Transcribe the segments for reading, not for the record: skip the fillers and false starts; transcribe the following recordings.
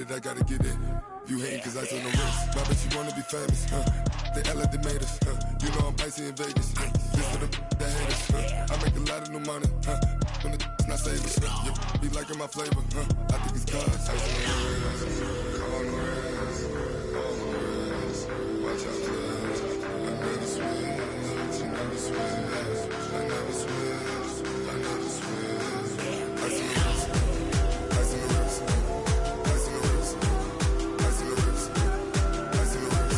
it, I gotta get it. You hating cause I on the wrist. My bitch, you wanna be famous, They act like they made us, You know I'm icy in Vegas, This for the that hate us, I make a lot of new money, When the not savers, Be liking my flavor, I think it's cause ice on the wrist, on the wrist, on the wrist. Watch out, cuz I never switch, you never switch, I never switch, I never switch. Ice on the wrist, ice on the wrist, ice on the wrist, ice on the wrist, ice on the wrist.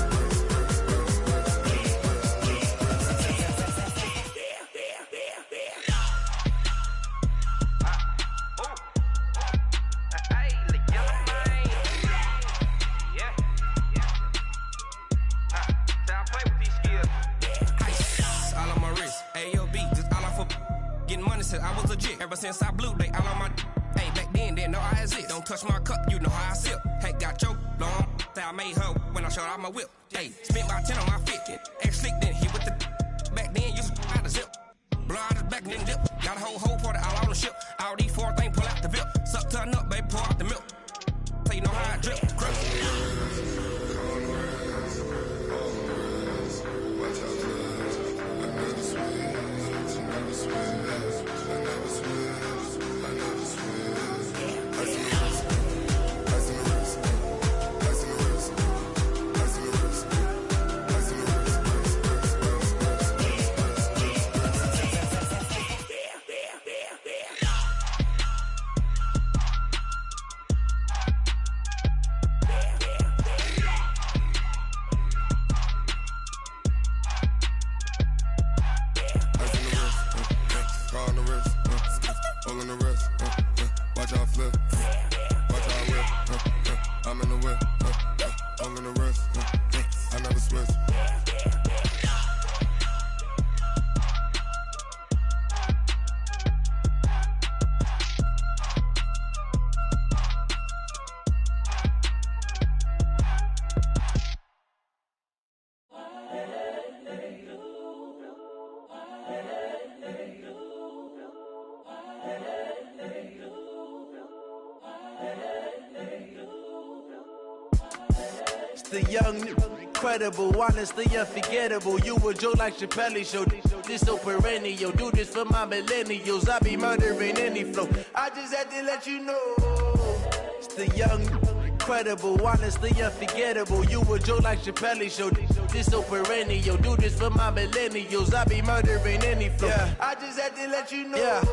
I was legit ever since I blew they all on my hey back then didn't know I exist. Don't touch my cup, you know how I sip. Hey, got your long I made her when I showed out my whip. Hey, spent about 10 on my fit. Ex slick then hit with the back then used to out the zip. Blow out his back then dip. Got a whole party all on the ship. All these 4 things pull out the VIP. Suck turn up, baby, pour out the milk. So you know how I drip. The young, incredible, honestly unforgettable. You a joke like Chappelle show. This so perennial. Do this for my millennials. I be murdering any flow. I just had to let you know. It's the young, incredible, honestly unforgettable. You a joke like Chappelle show. This so perennial. Do this for my millennials. I be murdering any flow. Yeah. I just had to let you know. Yeah.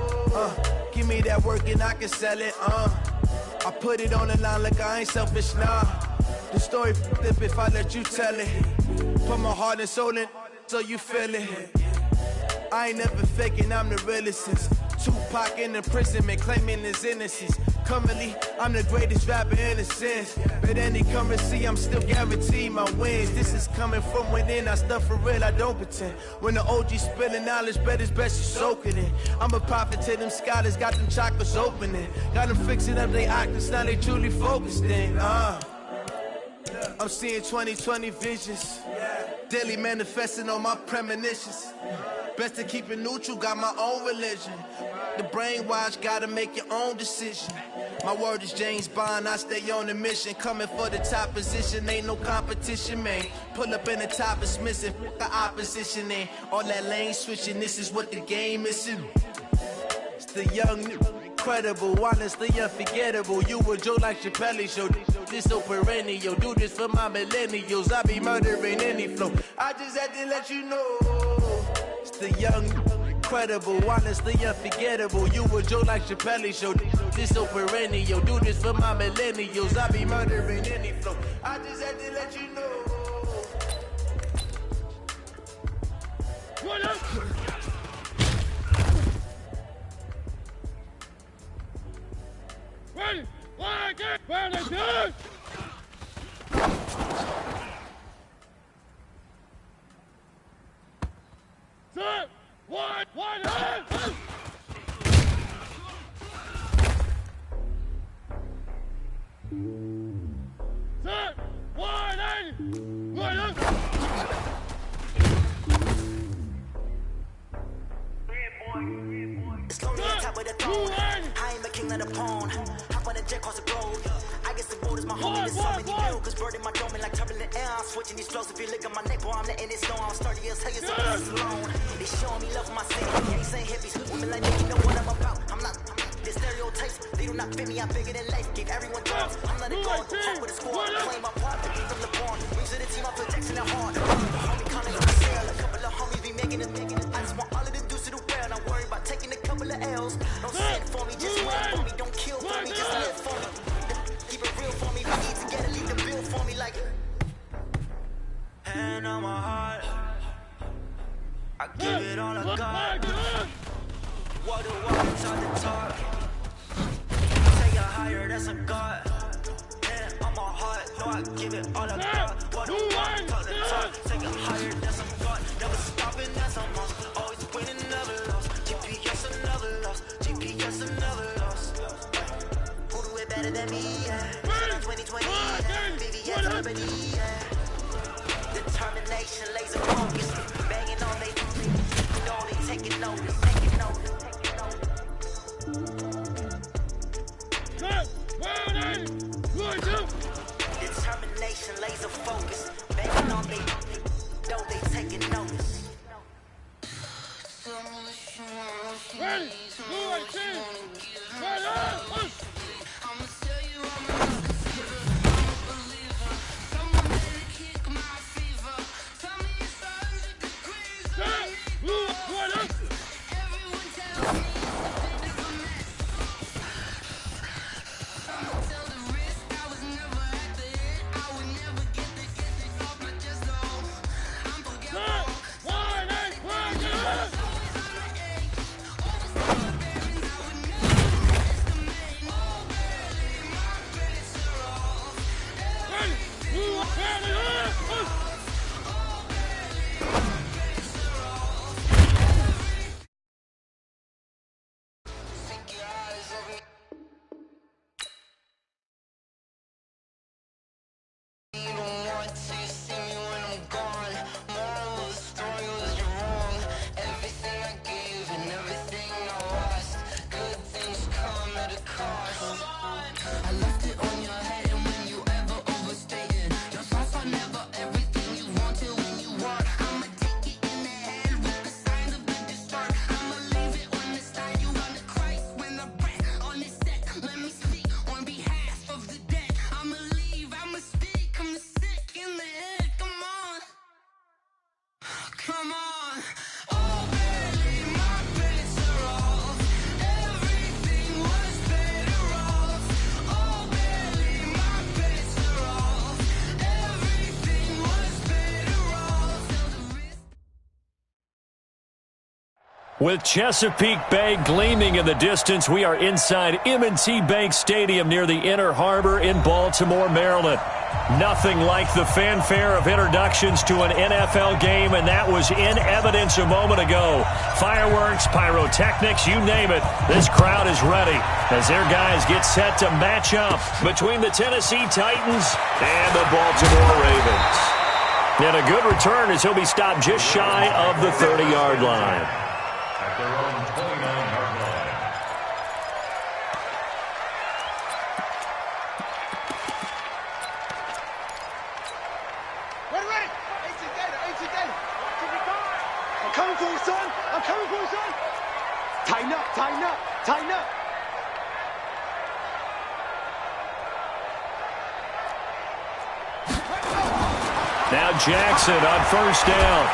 Give me that work and I can sell it. I put it on the line like I ain't selfish, nah. The story flip if I let you tell it. Put my heart and soul in so you feel it. I ain't never faking, I'm the realest since Tupac in imprisonment, claiming his innocence. Currently, I'm the greatest rapper in a sense. But any currency, I'm still guaranteed my wins. This is coming from within, I stuff for real, I don't pretend. When the OG spilling knowledge, bet it's best you soak it in. I'm a prophet to them scholars, got them chakras opening. Got them fixing up they octaves, now they truly focused in. I'm seeing 2020 visions, daily manifesting on my premonitions. Best to keep it neutral, got my own religion. The brainwash, gotta make your own decision. My word is James Bond, I stay on the mission. Coming for the top position, ain't no competition, man. Pull up in the top is missing, the opposition ain't. All that lane switching, this is what the game is. It's the young, incredible, honestly unforgettable. You a joke like Chappelle show. This so perennial. Do this for my millennials. I be murdering any flow. I just had to let you know. It's the young, incredible, honestly unforgettable. You a joke like Chappelle show. This so perennial. Do this for my millennials. I be murdering any flow. I just had to let you know. What up? Ready? One, get ready, dude! Set! One, hand! Set! 180! Right up! Slowly on top of the throne. I ain't the king of the pawn. Hop on the jet, cross the road. I guess the boat is my home. with so many bills, bird in my dome like turbulent air. I'm switching these flows. If you look at my neck, boy, I'm letting it snow. I'm sturdy as hell, so I'm alone. They showing me love for my city. Ain't saying hippies, women like me, you know what I'm about. I'm not the stereotypes, they do not fit me. I'm bigger than life. Give everyone jobs. I'm not a god. Talk with a squad. Claim my part. The beat from the barn. Rings to the team. I'm projecting it hard. Homie calling on the sale. A couple of homies be making it. I just want all of the dudes to do well. Not worry about taking a couple of L's. Don't send for me, just wait for me. Don't kill for me, just live for me. Keep it real for me. We eat together. Leave the bill for me like. Hand on my heart. I give it all I got. Walk the walk, talk the talk. Take it higher, that's a God. Hand on my heart, no, I give it all I got. Walk the walk, talk the talk. Take it higher, that's a God. Never stopping, that's a must. Always winning, never lost. GPS, another loss. GPS, another loss. Who do it better than me? Yeah. 2020, yeah. BBS, everybody, yeah. Determination, laser focus. Banging on they know they taking notice. Taking notice. Determination, laser focus. Banging on they know they taking notice. Ready? 2, 1, 2. Ready? I'ma tell you I'm a believer. Someone better kick my fever. Tell me it's 100 degrees. Everyone tells me it's a bit of a mess. I'ma tell the risk. I was never at the end. I would never get this off my chest. I'm forgetful. Come on. Oh, barely, my credits are off. Everything was better off. Oh, barely, my credits are off. Everything was better off. Till the risk. With Chesapeake Bay gleaming in the distance, we are inside M&T Bank Stadium near the Inner Harbor in Baltimore, Maryland. Nothing like the fanfare of introductions to an NFL game, and that was in evidence a moment ago. Fireworks, pyrotechnics, you name it. This crowd is ready as their guys get set to match up between the Tennessee Titans and the Baltimore Ravens. And a good return as he'll be stopped just shy of the 30-yard line. At their own 29-yard line. Ready? 18 Gator. I'm coming for you, son. Tighten up. Now Jackson on first down.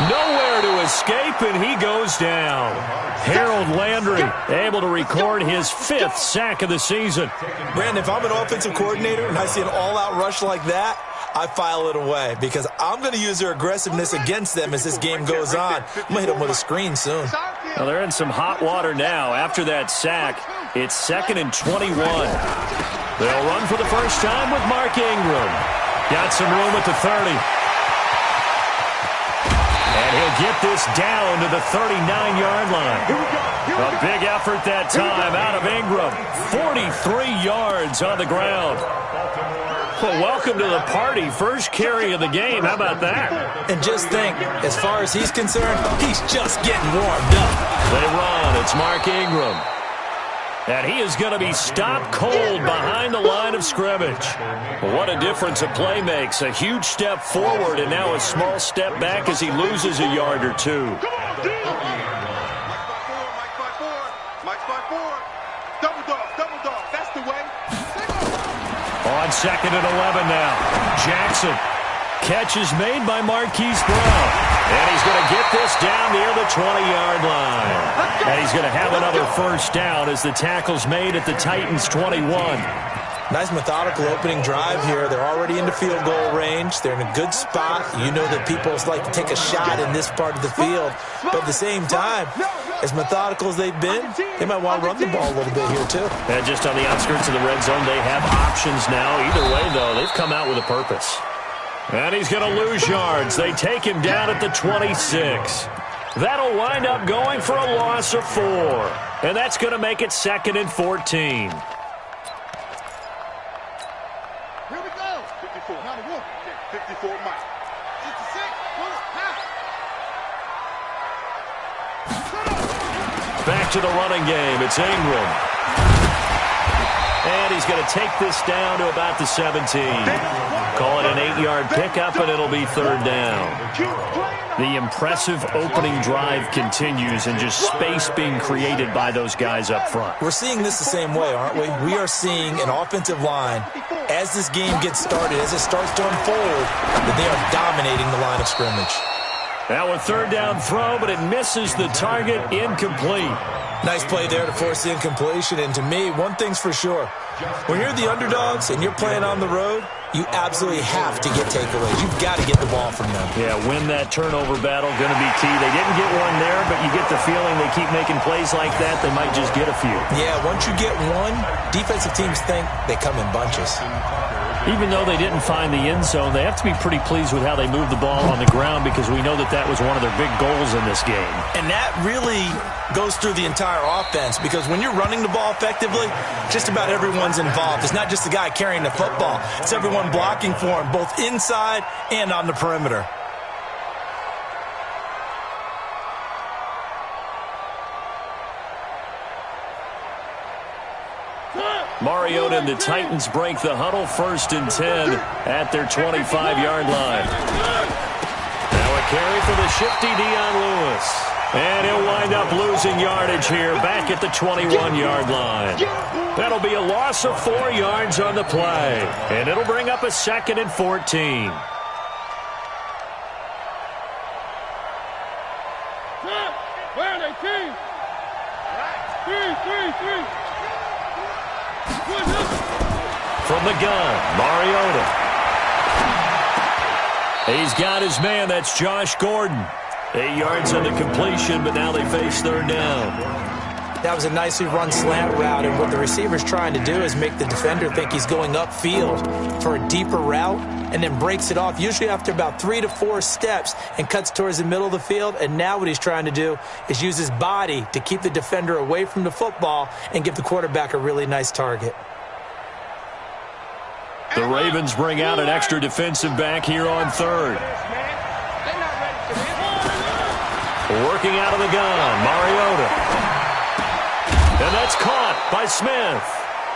Nowhere to escape, and he goes down. Harold Landry able to record his 5th sack of the season. Brandon, if I'm an offensive coordinator and I see an all-out rush like that, I file it away because I'm going to use their aggressiveness against them as this game goes on. I'm going to hit them with a screen soon. Well, they're in some hot water now. After that sack, it's 2nd and 21. They'll run for the first time with Mark Ingram. Got some room at the 30. And he'll get this down to the 39-yard line. A big effort that time out of Ingram. 43 yards on the ground. Well, welcome to the party. First carry of the game. How about that? And just think, as far as he's concerned, he's just getting warmed up. They run. It's Mark Ingram. And he is going to be stopped cold behind the line of scrimmage. What a difference a play makes. A huge step forward and now a small step back as he loses a yard or two. Mike 5-4. Mike 5-4. Double dog. That's the way. On 2nd and 11 now. Jackson. Catch is made by Marquise Brown. And he's going to get this down near the 20-yard line. And he's going to have another first down as the tackle's made at the Titans' 21. Nice methodical opening drive here. They're already into field goal range. They're in a good spot. You know that people like to take a shot in this part of the field. But at the same time, as methodical as they've been, they might want to run the ball a little bit here too. And just on the outskirts of the red zone, they have options now. Either way, though, they've come out with a purpose. And he's going to lose yards. They take him down at the 26. That'll wind up going for a loss of 4. And that's going to make it 2nd and 14. Here we go. 54. Now the wolf. 54, Mike. 66. Pull it. Half. Back to the running game. It's Ingram. And he's going to take this down to about the 17. Call it an 8-yard pickup, and it'll be 3rd down. The impressive opening drive continues, and just space being created by those guys up front. We're seeing this the same way, aren't we? We are seeing an offensive line, as this game gets started, as it starts to unfold, that they are dominating the line of scrimmage. Now a 3rd down throw, but it misses the target. Incomplete. Nice play there to force the incompletion. And to me, one thing's for sure. When you're the underdogs and you're playing on the road, you absolutely have to get takeaways. You've got to get the ball from them. Yeah, win that turnover battle, going to be key. They didn't get one there, but you get the feeling they keep making plays like that, they might just get a few. Yeah, once you get one, defensive teams think they come in bunches. Even though they didn't find the end zone, they have to be pretty pleased with how they moved the ball on the ground because we know that that was one of their big goals in this game. And that really goes through the entire offense because when you're running the ball effectively, just about everyone's involved. It's not just the guy carrying the football. It's everyone blocking for him, both inside and on the perimeter. Mariota and the Titans break the huddle, 1st and 10 at their 25-yard line. Now a carry for the shifty Dion Lewis. And he'll wind up losing yardage here back at the 21-yard line. That'll be a loss of 4 yards on the play. And it'll bring up a 2nd and 14. Where are they, team? 3. From the gun, Mariota. He's got his man. That's Josh Gordon. 8 yards on the completion, but now they face 3rd down. That was a nicely run slant route, and what the receiver's trying to do is make the defender think he's going upfield for a deeper route and then breaks it off, usually after about 3 to 4 steps, and cuts towards the middle of the field. And now what he's trying to do is use his body to keep the defender away from the football and give the quarterback a really nice target. The Ravens bring out an extra defensive back here on 3rd. Working out of the gun, Mariota. And that's caught by Smith.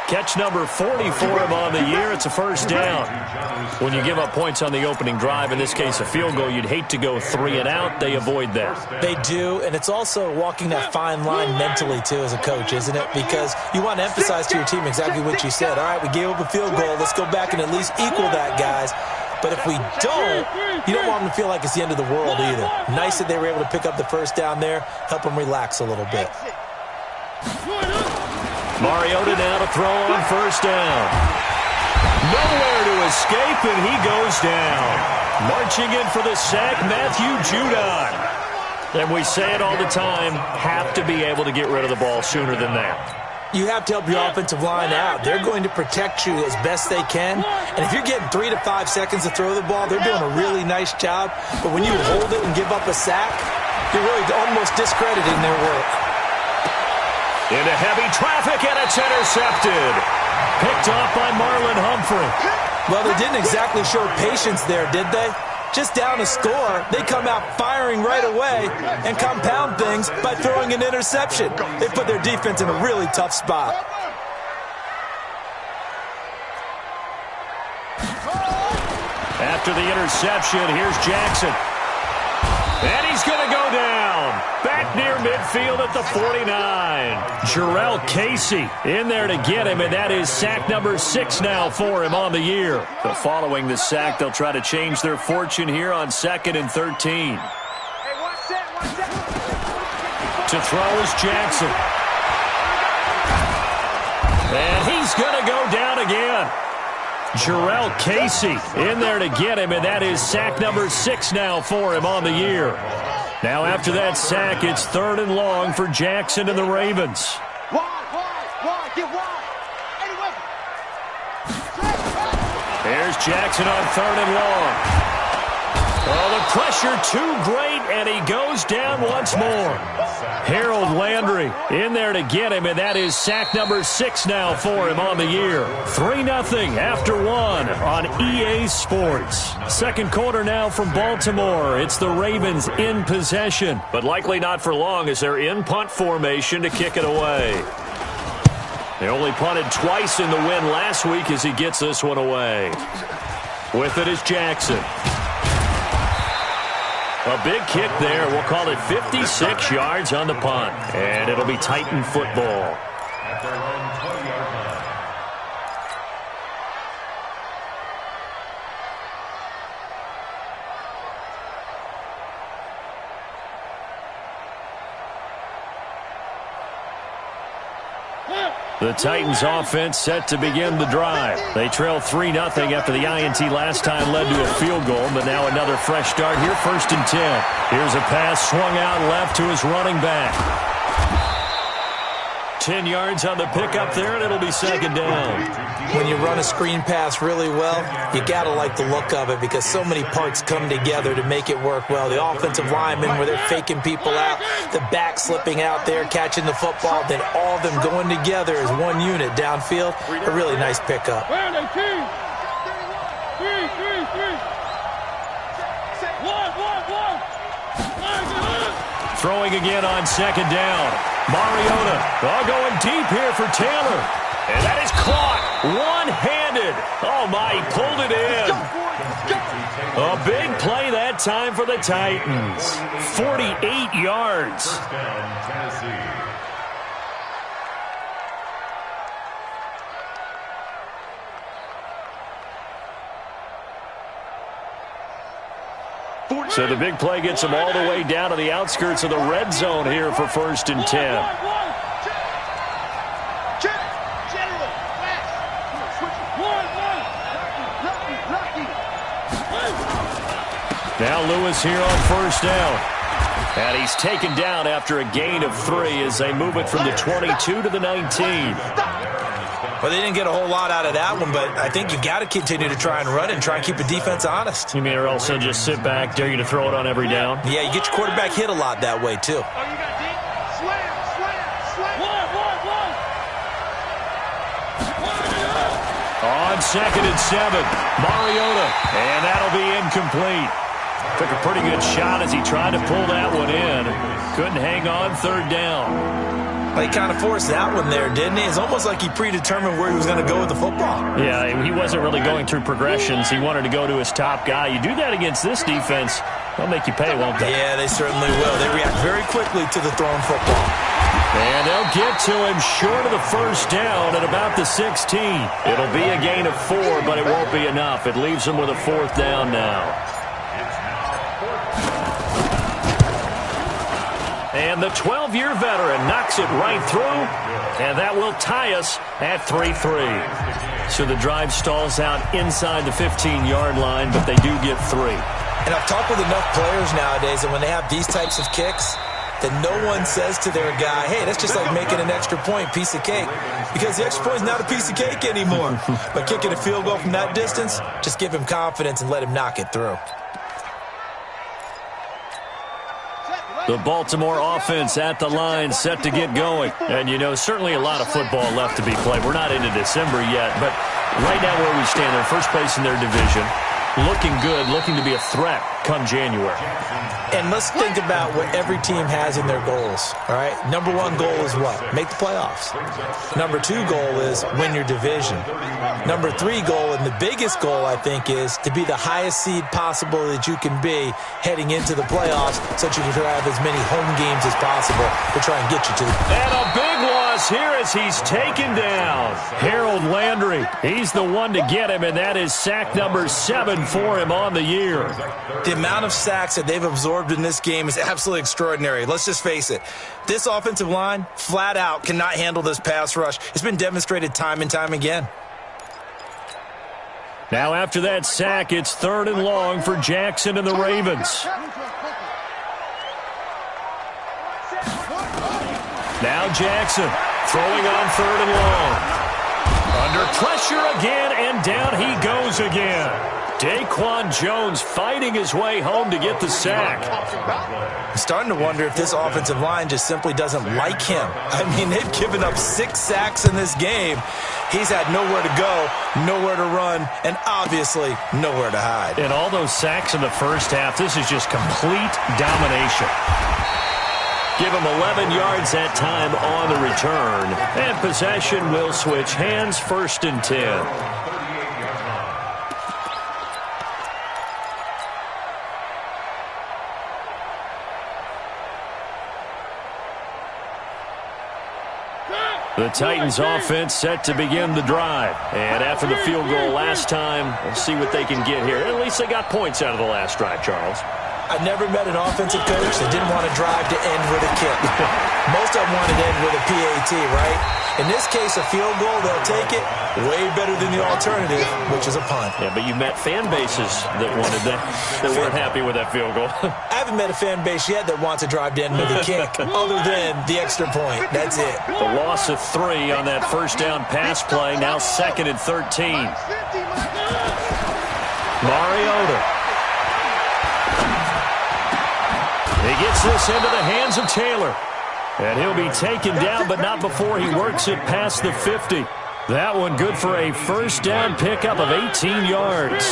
Catch number 40 for him on the year. It's a first down. When you give up points on the opening drive, in this case a field goal, you'd hate to go 3 and out. They avoid that. They do, and it's also walking that fine line mentally, too, as a coach, isn't it? Because you want to emphasize to your team exactly what you said. All right, we gave up a field goal. Let's go back and at least equal that, guys. But if we don't, you don't want them to feel like it's the end of the world either. Nice that they were able to pick up the first down there, help them relax a little bit. Mariota now to throw on first down. Nowhere to escape, and he goes down. Marching in for the sack, Matthew Judon. And we say it all the time, have to be able to get rid of the ball sooner than that. You have to help your offensive line out. They're going to protect you as best they can. And if you're getting 3 to 5 seconds to throw the ball, they're doing a really nice job. But when you hold it and give up a sack, you're really almost discrediting their work. Into heavy traffic, and it's intercepted. Picked off by Marlon Humphrey. Well, they didn't exactly show patience there, did they? Just down a score, they come out firing right away and compound things by throwing an interception. They put their defense in a really tough spot. After the interception, here's Jackson. And he's going to go down. Back near midfield at the 49. Jarrell Casey in there to get him, and that is sack number 6 now for him on the year. But following the sack, they'll try to change their fortune here on 2nd and 13. To throw is Jackson. And he's going to go down again. Jarrell Casey in there to get him, and that is sack number 6 now for him on the year. Now after that sack, it's 3rd and long for Jackson and the Ravens. Wide, get wide. Anyway. There's Jackson on 3rd and long. Oh, the pressure too great, and he goes down once more. Harold Landry in there to get him, and that is sack number 6 now for him on the year. 3-0 after 1 on EA Sports. Second quarter now from Baltimore. It's the Ravens in possession, but likely not for long as they're in punt formation to kick it away. They only punted twice in the win last week as he gets this one away. With it is Jackson. A big kick there. We'll call it 56 yards on the punt. And it'll be Titan football. At their own 20-yard line. The Titans offense set to begin the drive. They trail 3-0 after the INT last time led to a field goal, but now another fresh start here, 1st and 10. Here's a pass swung out left to his running back. 10 yards on the pickup there, and it'll be 2nd down. When you run a screen pass really well, you got to like the look of it because so many parts come together to make it work well. The offensive linemen where they're faking people out, the back slipping out there, catching the football, then all of them going together as one unit downfield. A really nice pickup. Throwing again on 2nd down. Mariota going deep here for Taylor. And that is caught one-handed. Oh, my, he pulled it in. A big play that time for the Titans. 48 yards. First down, Tennessee. So the big play gets them all the way down to the outskirts of the red zone here for 1st and 10. Now Lewis here on 1st down. And he's taken down after a gain of 3 as they move it from the 22 to the 19. Well, they didn't get a whole lot out of that one, but I think you got to continue to try and run and try and keep the defense honest. You mean or else they'll just sit back, dare you to throw it on every down? Yeah, you get your quarterback hit a lot that way, too. On 2nd and 7, Mariota, and that'll be incomplete. Took a pretty good shot as he tried to pull that one in. Couldn't hang on 3rd down. Well, he kind of forced that one there, didn't he? It's almost like he predetermined where he was going to go with the football. Yeah, he wasn't really going through progressions. He wanted to go to his top guy. You do that against this defense, they'll make you pay, won't they? Yeah, they certainly will. They react very quickly to the thrown football. And they'll get to him short of the 1st down at about the 16. It'll be a gain of 4, but it won't be enough. It leaves them with a 4th down now. And the 12-year veteran knocks it right through, and that will tie us at 3-3. So the drive stalls out inside the 15-yard line, but they do get 3. And I've talked with enough players nowadays, and when they have these types of kicks, that no one says to their guy, hey, that's just like making an extra point, piece of cake. Because the extra point is not a piece of cake anymore. But kicking a field goal from that distance, just give him confidence and let him knock it through. The Baltimore offense at the line, set to get going. And, you know, certainly a lot of football left to be played. We're not into December yet, but right now where we stand, they're first place in their division. looking good, looking to be a threat come January. And let's think about what every team has in their goals, all right? Number one goal is what? Make the playoffs. Number two goal is win your division. Number three goal, and the biggest goal, I think, is to be the highest seed possible that you can be heading into the playoffs so that you can have as many home games as possible to try and get you to the... And a big loss here as he's taken down. Harold Landry, he's the one to get him, and that is sack number 7 for him on the year. The amount of sacks that they've absorbed in this game is absolutely extraordinary. Let's just face it. This offensive line, flat out, cannot handle this pass rush. It's been demonstrated time and time again. Now after that sack, it's 3rd and long for Jackson and the Ravens. Now Jackson throwing on 3rd and long. Under pressure again, and down he goes again. Daquan Jones fighting his way home to get the sack. I'm starting to wonder if this offensive line just simply doesn't like him. I mean, they've given up 6 sacks in this game. He's had nowhere to go, nowhere to run, and obviously nowhere to hide. And all those sacks in the first half, this is just complete domination. Give him 11 yards that time on the return. And possession will switch hands, 1st and 10. The Titans offense set to begin the drive. And after the field goal last time, we'll see what they can get here. At least they got points out of the last drive, Charles. I've never met an offensive coach that didn't want to drive to end with a kick. Most of them wanted to end with a PAT, right? In this case, a field goal, they'll take it. Way better than the alternative, which is a punt. Yeah, but you met fan bases that wanted that, that weren't happy with that field goal. I haven't met a fan base yet that wants to drive to end with a kick, other than the extra point. That's it. The loss of 3 on that first down pass play, now 2nd and 13. Mariota. He gets this into the hands of Taylor. And he'll be taken down, but not before he works it past the 50. That one good for a first down pickup of 18 yards.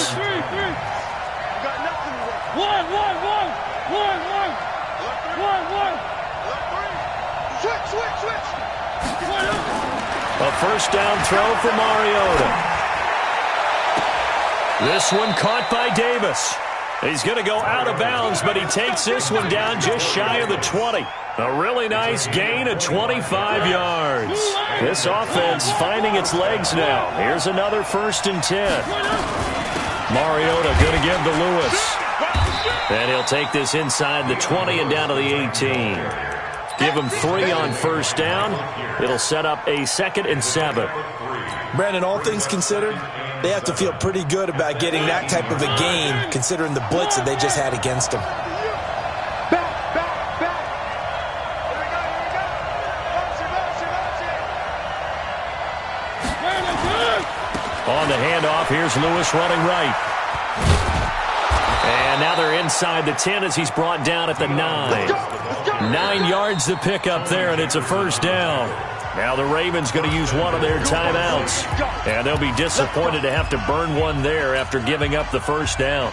A first down throw for Mariota. This one caught by Davis. He's going to go out of bounds, but he takes this one down just shy of the 20. A really nice gain of 25 yards. This offense finding its legs now. Here's another 1st and 10. Mariota going to give to Lewis. And he'll take this inside the 20 and down to the 18. Give him 3 on first down. It'll set up a 2nd and 7. Brandon, all things considered, they have to feel pretty good about getting that type of a gain, considering the blitz that they just had against them. On the handoff, here's Lewis running right. And now they're inside the 10 as he's brought down at the 9. 9 yards to pick up there, and it's a first down. Now the Ravens going to use one of their timeouts. And they'll be disappointed to have to burn one there after giving up the first down.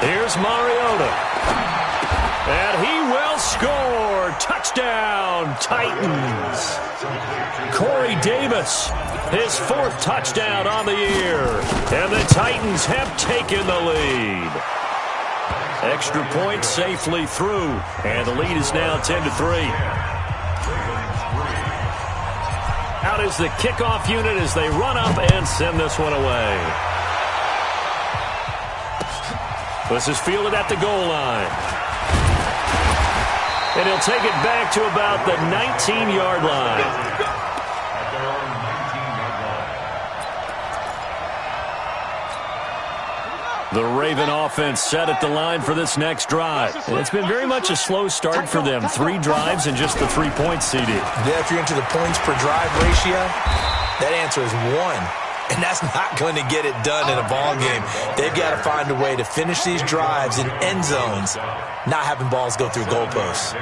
Here's Mariota. And he will score. Touchdown, Titans. Corey Davis, his 4th touchdown on the year. And the Titans have taken the lead. Extra point safely through. And the lead is now 10-3. Out is the kickoff unit as they run up and send this one away. This is fielded at the goal line. And he'll take it back to about the 19-yard line. The Raven offense set at the line for this next drive. And it's been very much a slow start for them. 3 drives and just the 3 points CD. Yeah, if you're into the points per drive ratio, that answer is 1. And that's not going to get it done in a ball game. They've got to find a way to finish these drives in end zones, not having balls go through goalposts.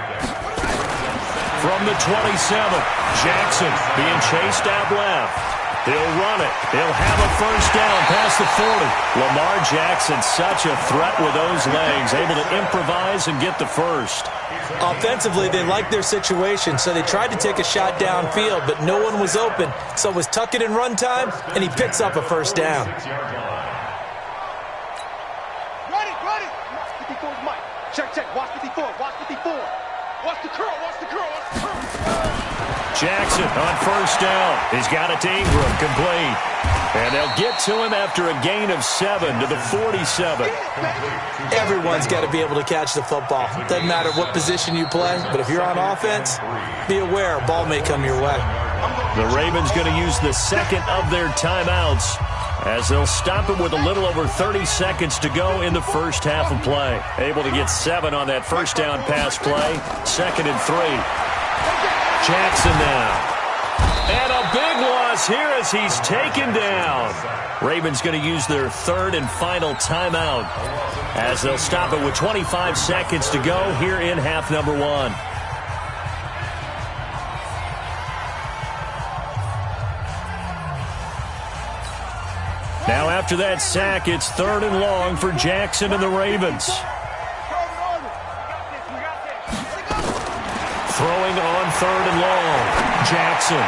from the 27. Jackson being chased out left. He'll run it. He'll have a first down past the 40. Lamar Jackson, such a threat with those legs, able to improvise and get the first. Offensively, they liked their situation, so they tried to take a shot downfield, but no one was open. So it was tuck it in run time, and he picks up a first down. Ready. 54's Mike. Check. Watch 54. Watch the curl. Jackson on first down. He's got it to Ingram, complete. And they'll get to him after a gain of 7 to the 47. Everyone's got to be able to catch the football. Doesn't matter what position you play, but if you're on offense, be aware a ball may come your way. The Ravens going to use the second of their timeouts as they'll stop it with a little over 30 seconds to go in the first half of play. Able to get 7 on that first down pass play. 2nd and 3. Jackson now. And a big loss here as he's taken down. Ravens going to use their 3rd and final timeout as they'll stop it with 25 seconds to go here in half number 1. Now after that sack, it's 3rd and long for Jackson and the Ravens. Throwing on 3rd and long. Jackson.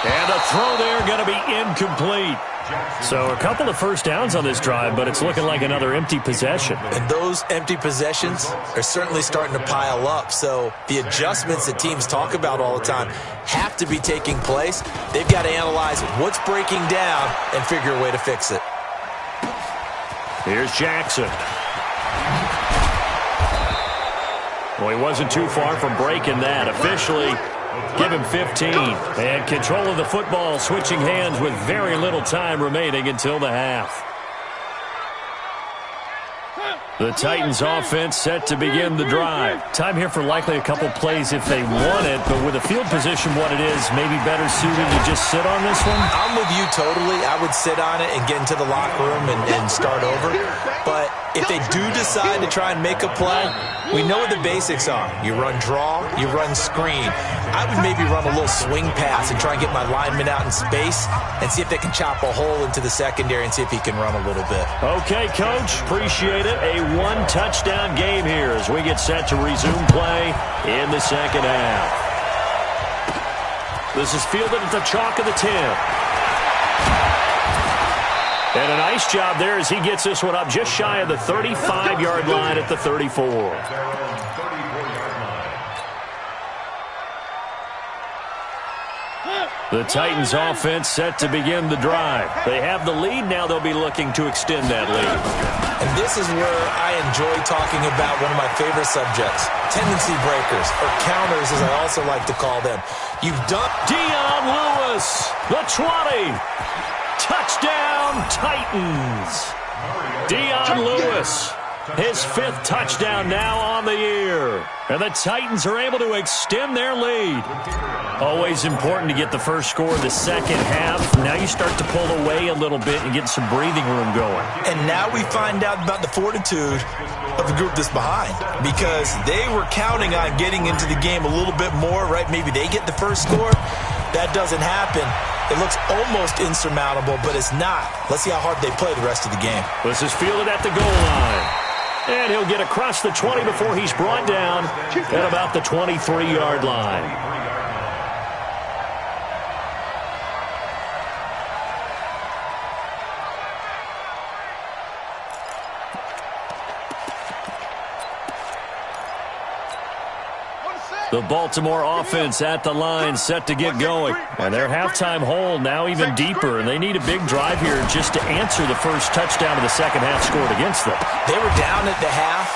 And the throw there going to be incomplete. So a couple of first downs on this drive, but it's looking like another empty possession. And those empty possessions are certainly starting to pile up. So the adjustments that teams talk about all the time have to be taking place. They've got to analyze what's breaking down and figure a way to fix it. Here's Jackson. Well, he wasn't too far from breaking that. Officially, give him 15. And control of the football, switching hands with very little time remaining until the half. The Titans offense set to begin the drive. Time here for likely a couple plays if they want it, but with the field position what it is, maybe better suited to just sit on this one? I'm with you totally. I would sit on it and get into the locker room and start over. But if they do decide to try and make a play, we know what the basics are. You run draw, you run screen. I would maybe run a little swing pass and try and get my lineman out in space and see if they can chop a hole into the secondary and see if he can run a little bit. Okay, Coach. Appreciate it. A one-touchdown game here as we get set to resume play in the second half. This is fielded at the chalk of the 10. And a nice job there as he gets this one up just shy of the 35-yard line at the 34. The Titans offense set to begin the drive. They have the lead. Now they'll be looking to extend that lead. And this is where I enjoy talking about one of my favorite subjects, tendency breakers, or counters as I also like to call them. You've done Dion Lewis, the 20. Touchdown, Titans. Dion Lewis, his 5th touchdown now on the year. And the Titans are able to extend their lead. Always important to get the first score of the second half. Now you start to pull away a little bit and get some breathing room going. And now we find out about the fortitude of the group that's behind, because they were counting on getting into the game a little bit more, right? Maybe they get the first score. That doesn't happen. It looks almost insurmountable, but it's not. Let's see how hard they play the rest of the game. This is fielded at the goal line. And he'll get across the 20 before he's brought down at about the 23-yard line. The Baltimore offense at the line set to get going. And their halftime hole now even deeper. And they need a big drive here just to answer the first touchdown of the second half scored against them. They were down at the half.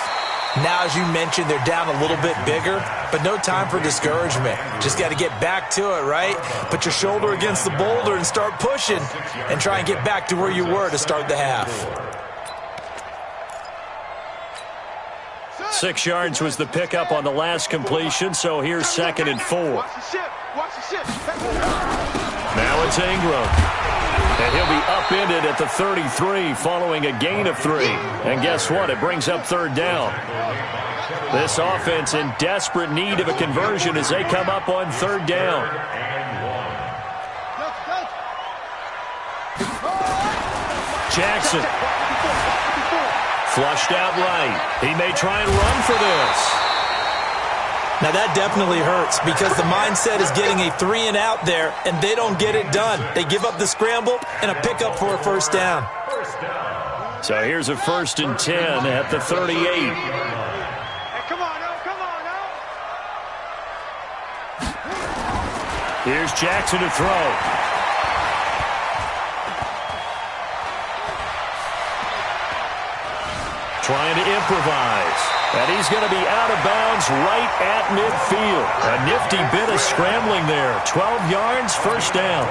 Now, as you mentioned, they're down a little bit bigger, but no time for discouragement. Just got to get back to it, right? Put your shoulder against the boulder and start pushing and try and get back to where you were to start the half. 6 yards was the pickup on the last completion, so here's 2nd and 4. Now it's Ingram. And he'll be upended at the 33 following a gain of 3. And guess what? It brings up 3rd down. This offense in desperate need of a conversion as they come up on third down. Jackson. Flushed out right. He may try and run for this. Now that definitely hurts because the mindset is getting a 3-and-out there, and they don't get it done. They give up the scramble and a pickup for a first down. So here's a 1st and 10 at the 38. Hey, come on now, come on now. Here's Jackson to throw. Trying to improvise. And he's going to be out of bounds right at midfield. A nifty bit of scrambling there. 12 yards, first down.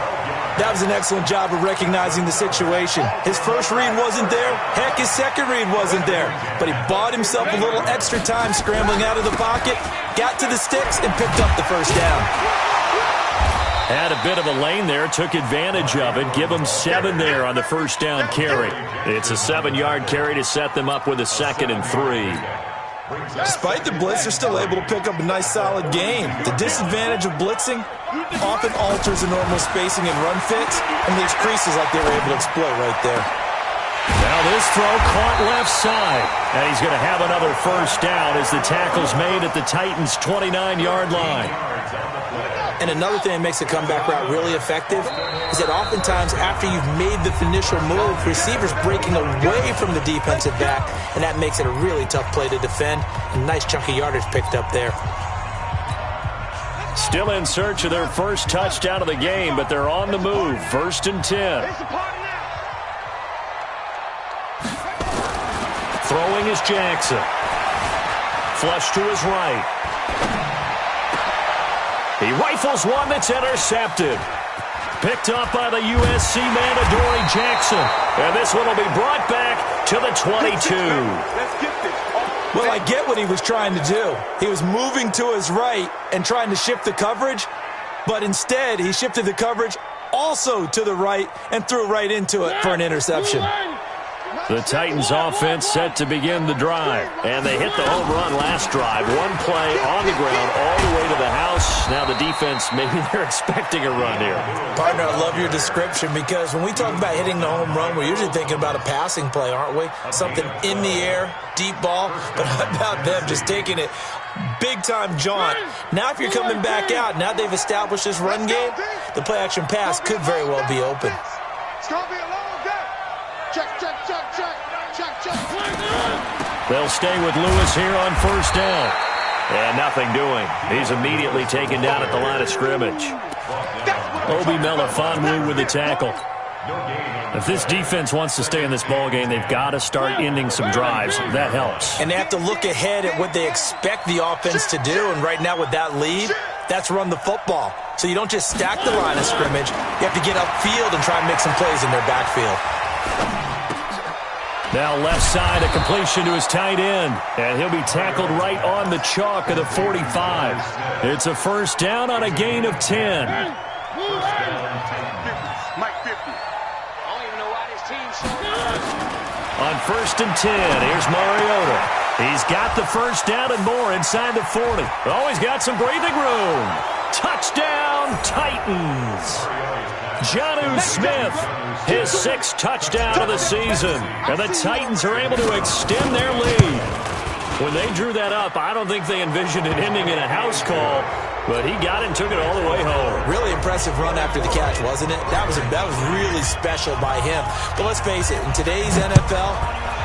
That was an excellent job of recognizing the situation. His first read wasn't there. Heck, his second read wasn't there. But he bought himself a little extra time scrambling out of the pocket, got to the sticks, and picked up the first down. Had a bit of a lane there, took advantage of it. Give him 7 there on the first down carry. It's a 7-yard carry to set them up with a 2nd and 3. Despite the blitz, they're still able to pick up a nice, solid gain. The disadvantage of blitzing often alters the normal spacing and run fits and leaves creases like they were able to exploit right there. Now this throw caught left side. And he's going to have another first down as the tackle's made at the Titans' 29-yard line. And another thing that makes a comeback route really effective is that oftentimes after you've made the initial move, receivers breaking away from the defensive back, and that makes it a really tough play to defend. A nice chunk of yardage picked up there. Still in search of their first touchdown of the game, but they're on the move. 1st and 10. Throwing is Jackson. Flush to his right. He rifles one that's intercepted. Picked up by the USC man, Adoree Jackson. And this one will be brought back to the 22. Well, I get what he was trying to do. He was moving to his right and trying to shift the coverage, but instead he shifted the coverage also to the right and threw right into it for an interception. The Titans offense set to begin the drive. And they hit the home run last drive. One play on the ground all the way to the house. Now the defense, maybe they're expecting a run here. Partner, I love your description because when we talk about hitting the home run, we're usually thinking about a passing play, aren't we? Something in the air, deep ball. But how about them just taking it big-time jaunt? Now if you're coming back out, now they've established this run game, the play-action pass could very well be open. It's going to be a long day. Check, check, check, check, check, check. They'll stay with Lewis here on first down. And nothing doing. He's immediately taken down at the line of scrimmage. Obi Melifonwu with the tackle. If this defense wants to stay in this ballgame, they've got to start ending some drives. That helps. And they have to look ahead at what they expect the offense to do. And right now with that lead, that's run the football. So you don't just stack the line of scrimmage. You have to get upfield and try and make some plays in their backfield. Now left side, a completion to his tight end. And he'll be tackled right on the chalk of the 45. It's a first down on a gain of 10. On 1st and 10, here's Mariota. He's got the first down and more inside the 40. Oh, he's got some breathing room. Touchdown, Titans. Jonnu Smith, his 6th touchdown of the season. And the Titans are able to extend their lead. When they drew that up, I don't think they envisioned it ending in a house call, but he got it and took it all the way home. Really impressive run after the catch, wasn't it? That was really special by him. But let's face it, in today's NFL,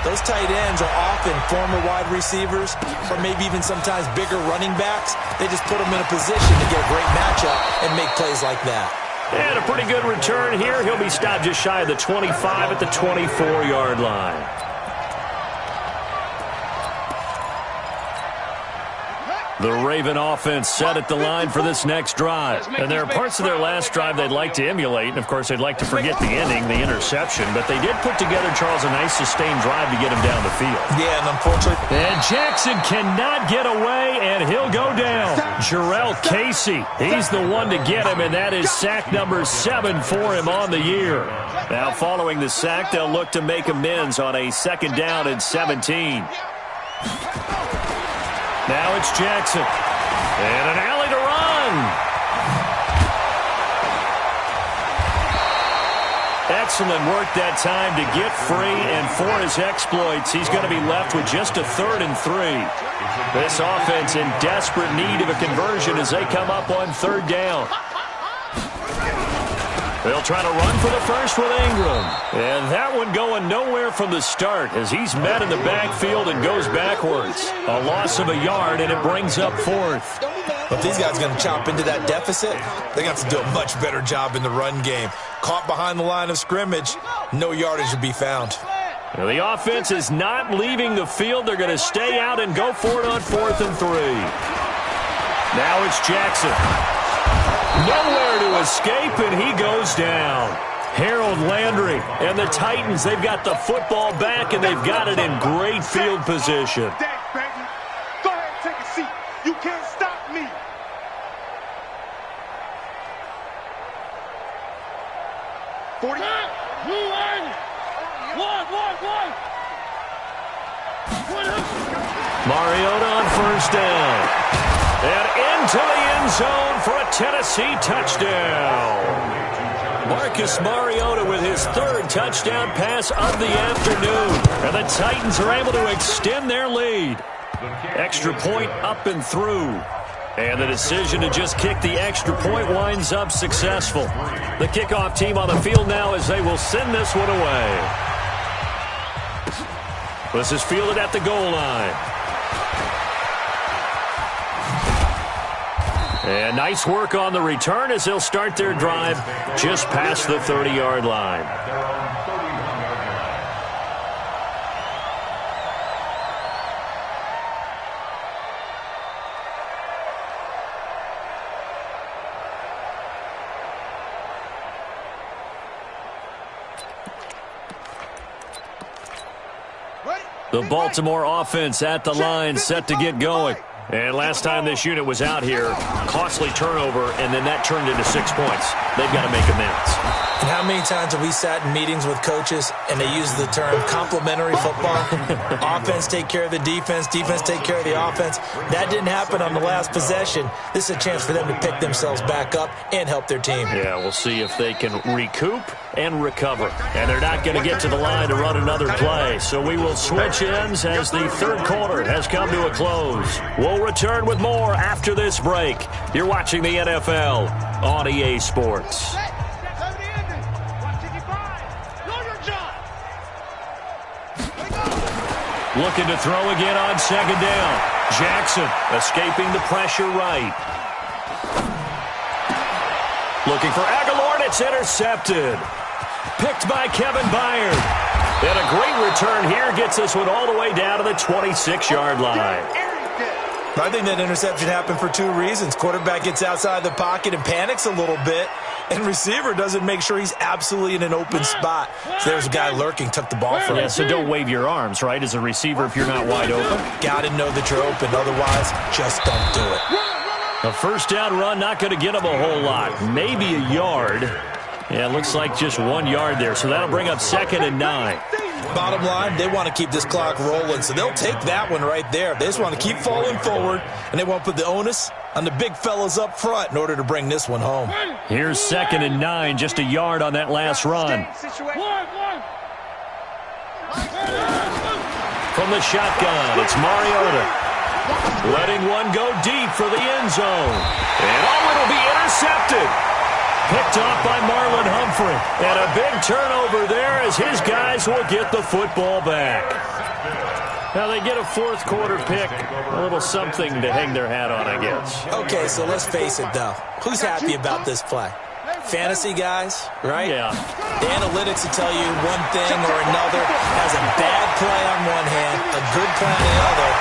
those tight ends are often former wide receivers or maybe even sometimes bigger running backs. They just put them in a position to get a great matchup and make plays like that. And a pretty good return here. He'll be stopped just shy of the 25 at the 24-yard line. The Raven offense set at the line for this next drive. And there are parts of their last drive they'd like to emulate. And, of course, they'd like to forget the ending, the interception. But they did put together, Charles, a nice sustained drive to get him down the field. Yeah, and unfortunately. And Jackson cannot get away, and he'll go down. Jarrell Casey, he's the one to get him, and that is sack number 7 for him on the year. Now, following the sack, they'll look to make amends on a 2nd down and 17. Now it's Jackson. And an alley to run. Excellent work that time to get free, and for his exploits, he's going to be left with just a 3rd and 3. This offense in desperate need of a conversion as they come up on 3rd down. They'll try to run for the first with Ingram. And that one going nowhere from the start as he's met in the backfield and goes backwards. A loss of a yard, and it brings up 4th. If these guys are going to chop into that deficit, they got to do a much better job in the run game. Caught behind the line of scrimmage, no yardage to be found. Now the offense is not leaving the field. They're going to stay out and go for it on 4th and 3. Now it's Jackson. Nowhere to escape, and he goes down. Harold Landry and the Titans, they've got the football back, and they've got it in great field position. Go ahead and take a seat. You can't stop me. Mariota on 1st down. And into the end zone for a Tennessee touchdown. Marcus Mariota with his 3rd touchdown pass of the afternoon. And the Titans are able to extend their lead. Extra point up and through. And the decision to just kick the extra point winds up successful. The kickoff team on the field now as they will send this one away. This is fielded at the goal line. And nice work on the return as they'll start their drive just past the 30-yard line. The Baltimore offense at the line, set to get going. And last time this unit was out here, costly turnover, and then that turned into 6 points. They've got to make amends. And how many times have we sat in meetings with coaches and they use the term complementary football? Offense take care of the defense, defense take care of the offense. That didn't happen on the last possession. This is a chance for them to pick themselves back up and help their team. Yeah, we'll see if they can recoup and recover. And they're not going to get to the line to run another play. So we will switch ends as the 3rd quarter has come to a close. We'll return with more after this break. You're watching the NFL on EA Sports. Looking to throw again on 2nd down. Jackson escaping the pressure right. Looking for Aguilar, and it's intercepted. Picked by Kevin Byard. And a great return here gets this one all the way down to the 26-yard line. I think that interception happened for 2 reasons. Quarterback gets outside the pocket and panics a little bit, and receiver doesn't make sure he's absolutely in an open spot. So there's a guy lurking, took the ball from him. Yeah, so don't wave your arms, right, as a receiver if you're not wide open. Got to know that you're open. Otherwise, just don't do it. A 1st down run, not going to get him a whole lot. Maybe a yard. Yeah, it looks like just 1 yard there, so that'll bring up 2nd and 9. Bottom line, they want to keep this clock rolling, so they'll take that one right there. They just want to keep falling forward, and they want to put the onus on the big fellas up front in order to bring this one home. Here's 2nd and 9, just a yard on that last run. From the shotgun, it's Mariota. Letting one go deep for the end zone. And it'll be intercepted. Picked off by Marlon Humphrey. And a big turnover there as his guys will get the football back. Now they get a 4th quarter pick. A little something to hang their hat on, I guess. Okay, so let's face it, though. Who's happy about this play? Fantasy guys, right? Yeah. The analytics will tell you one thing or another. Has a bad play on one hand, a good play on the other.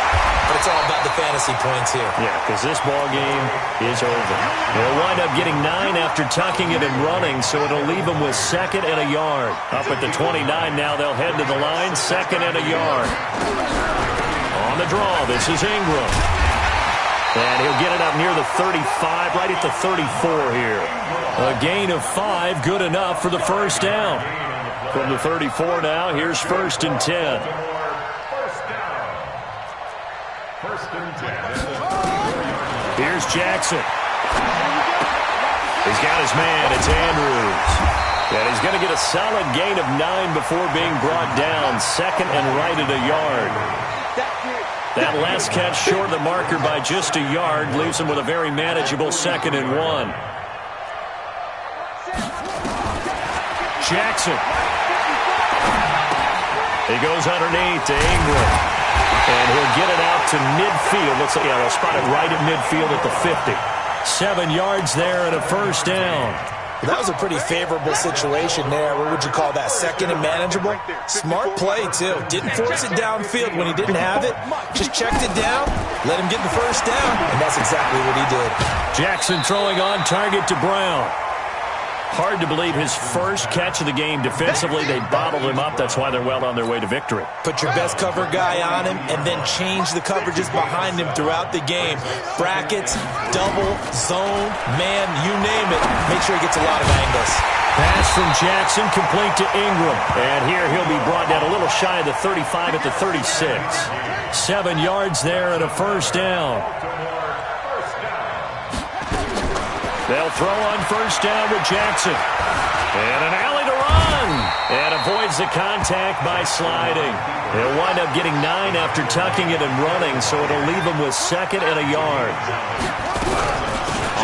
But it's all about the fantasy points here. Yeah, because this ball game is over. They'll wind up getting 9 after tucking it and running, so it'll leave them with 2nd and a yard. Up at the 29 now, they'll head to the line, 2nd and a yard. On the draw, this is Ingram. And he'll get it up near the 35, right at the 34 here. A gain of 5, good enough for the 1st down. From the 34 now, here's 1st and 10. Here's Jackson. He's got his man. It's Andrews. And he's going to get a solid gain of 9 before being brought down. Second and right at a yard. That last catch short of the marker by just a yard leaves him with a very manageable 2nd and 1. Jackson. He goes underneath to Ingram. And he'll get it out to midfield. Looks like, they'll spot it right at midfield at the 50. 7 yards there and a first down. That was a pretty favorable situation there. What would you call that? 2nd and manageable? Smart play, too. Didn't force it downfield when he didn't have it. Just checked it down, let him get the first down, and that's exactly what he did. Jackson throwing on target to Brown. Hard to believe his first catch of the game defensively. They bottled him up. That's why they're well on their way to victory. Put your best cover guy on him and then change the coverages behind him throughout the game. Brackets, double, zone, man, you name it. Make sure he gets a lot of angles. Pass from Jackson complete to Ingram. And here he'll be brought down a little shy of the 35 at the 36. 7 yards there and a first down. They'll throw on first down with Jackson. And an alley to run. And avoids the contact by sliding. He'll wind up getting 9 after tucking it and running, so it'll leave him with 2nd and a yard.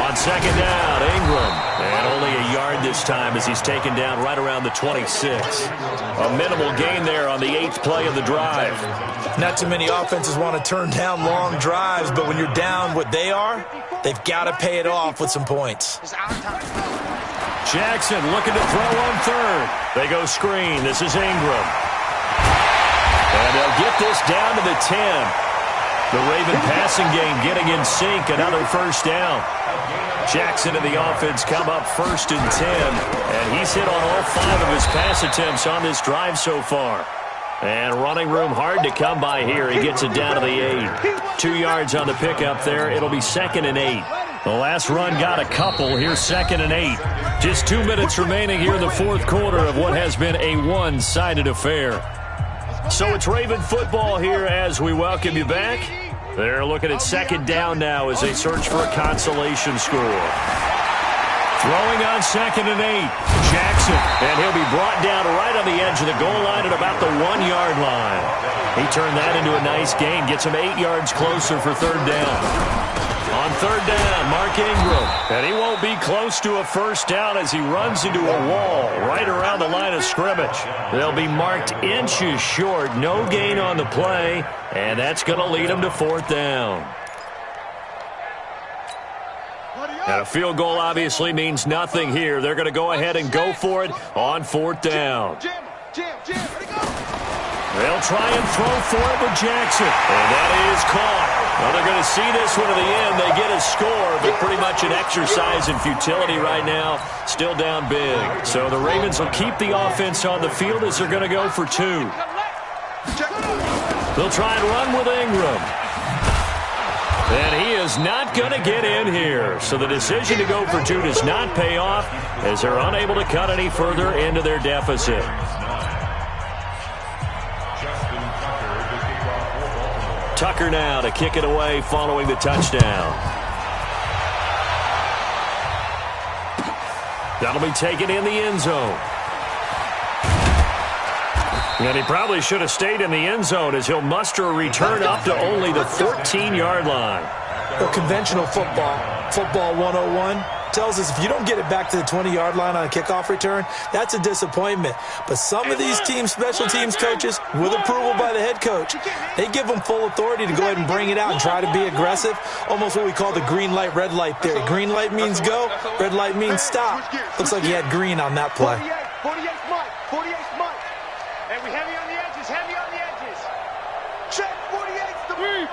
On 2nd down, Ingram. And only a yard this time as he's taken down right around the 26. A minimal gain there on the 8th play of the drive. Not too many offenses want to turn down long drives, but when you're down what they are, they've got to pay it off with some points. Jackson looking to throw on 3rd. They go screen. This is Ingram. And they'll get this down to the 10. The Raven passing game getting in sync. Another first down. Jackson and the offense come up 1st and 10. And he's hit on all 5 of his pass attempts on this drive so far. And running room hard to come by here. He gets it down to the 8. 2 yards on the pickup there. It'll be 2nd and 8. The last run got a couple. Here's 2nd and 8. Just 2 minutes remaining here in the 4th quarter of what has been a one-sided affair. So it's Raven football here as we welcome you back. They're looking at 2nd down now as they search for a consolation score. Throwing on 2nd and 8. Jackson, and he'll be brought down right on the edge of the goal line at about the 1-yard line. He turned that into a nice gain, gets him 8 yards closer for 3rd down. On 3rd down, Mark Ingram, and he won't be close to a first down as he runs into a wall right around the line of scrimmage. They'll be marked inches short, no gain on the play, and that's going to lead him to 4th down. And a field goal obviously means nothing here. They're going to go ahead and go for it on 4th down. They'll try and throw for it with Jackson. And that is caught. Well, they're going to see this one to the end. They get a score, but pretty much an exercise in futility right now. Still down big. So the Ravens will keep the offense on the field as they're going to go for 2. They'll try and run with Ingram. And he is not going to get in here. So the decision to go for 2 does not pay off as they're unable to cut any further into their deficit. Tucker now to kick it away following the touchdown. That'll be taken in the end zone. And he probably should have stayed in the end zone as he'll muster a return up to only the 14-yard line. Well, conventional football 101, tells us if you don't get it back to the 20-yard line on a kickoff return, that's a disappointment. But some of these teams, special teams coaches, with approval by the head coach, they give them full authority to go ahead and bring it out and try to be aggressive, almost what we call the green light, red light theory. Green light means go, red light means stop. Looks like he had green on that play. 48's Mike. 48's Mike. And we heavy on the edges, heavy on the edges. Check, 48's the 3.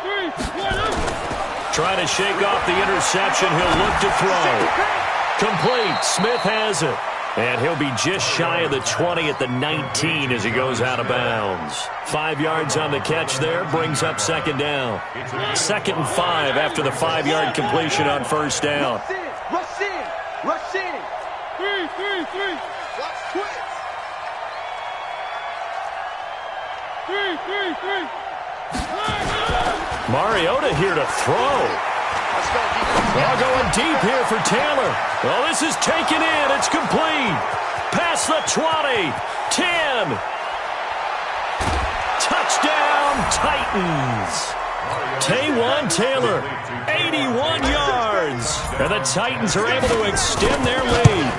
Trying to shake off the interception. He'll look to throw. Complete. Smith has it. And he'll be just shy of the 20 at the 19 as he goes out of bounds. 5 yards on the catch there. Brings up 2nd down. 2nd and 5 after the 5-yard completion on first down. Rush in. Rush in. 3. Watch twist. 3. Mariota here to throw. Well, going deep here for Taylor. Well, this is taken in. It's complete. Past the 20. 10. Touchdown, Titans. Taywan Taylor, 81 yards. And the Titans are able to extend their lead.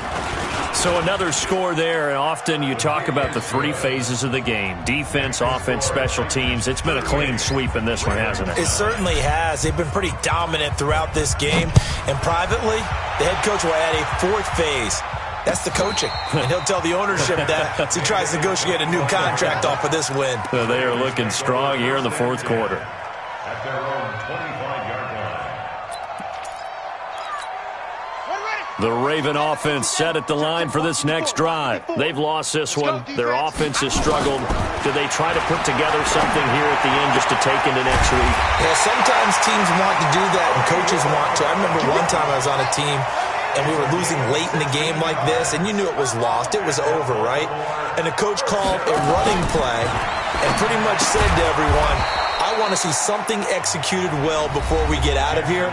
So another score there, and often you talk about the three phases of the game. Defense, offense, special teams. It's been a clean sweep in this one, hasn't it? It certainly has. They've been pretty dominant throughout this game. And privately, the head coach will add a fourth phase. That's the coaching. And he'll tell the ownership that as he tries to negotiate a new contract off of this win. So they are looking strong here in the fourth quarter. At their own 25-yard line. The Raven offense set at the line for this next drive. They've lost this one. Their offense has struggled. Do they try to put together something here at the end just to take into next week? Yeah, sometimes teams want to do that and coaches want to. I remember one time I was on a team and we were losing late in the game like this, and you knew it was lost. It was over, right? And the coach called a running play and pretty much said to everyone, I want to see something executed well before we get out of here.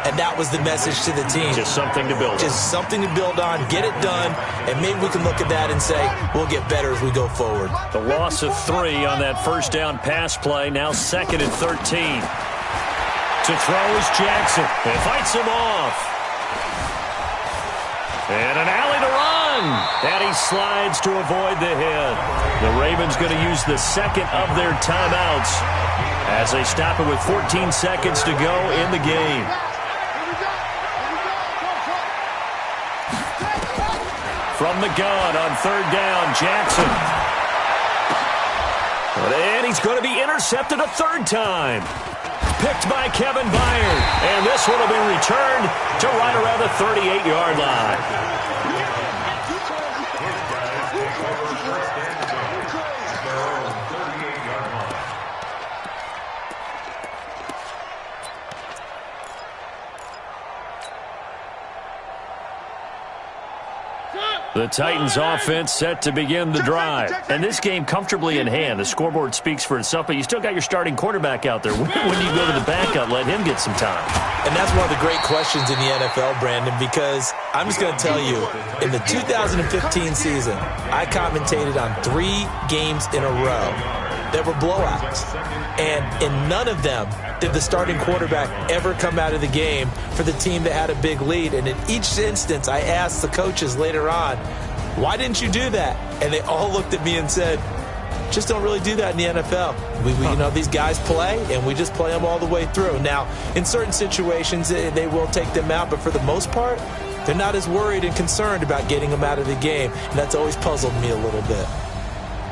And that was the message to the team. Just something to build on. Just something to build on, get it done, and maybe we can look at that and say, we'll get better as we go forward. The loss of 3 on that first down pass play, now 2nd and 13. To throw is Jackson. He fights him off. And an alley to run. And he slides to avoid the hit. The Ravens going to use the second of their timeouts as they stop it with 14 seconds to go in the game. From the gun on 3rd down, Jackson. And he's going to be intercepted a 3rd time. Picked by Kevin Byard. And this one will be returned to right around the 38-yard line. The Titans offense set to begin the drive. And this game comfortably in hand. The scoreboard speaks for itself, but you still got your starting quarterback out there. When do you go to the backup, let him get some time? And that's one of the great questions in the NFL, Brandon, because I'm just going to tell you, in the 2015 season, I commentated on 3 games in a row that were blowouts. And in none of them did the starting quarterback ever come out of the game for the team that had a big lead. And in each instance, I asked the coaches later on, why didn't you do that? And they all looked at me and said, just don't really do that in the NFL. We you know, these guys play, and we just play them all the way through. Now, in certain situations, they will take them out, but for the most part, they're not as worried and concerned about getting them out of the game. And that's always puzzled me a little bit.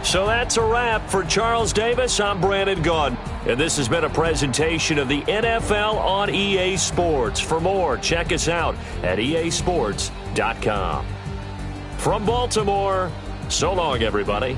So that's a wrap for Charles Davis. I'm Brandon Gaudin. And this has been a presentation of the NFL on EA Sports. For more, check us out at easports.com. From Baltimore, so long, everybody.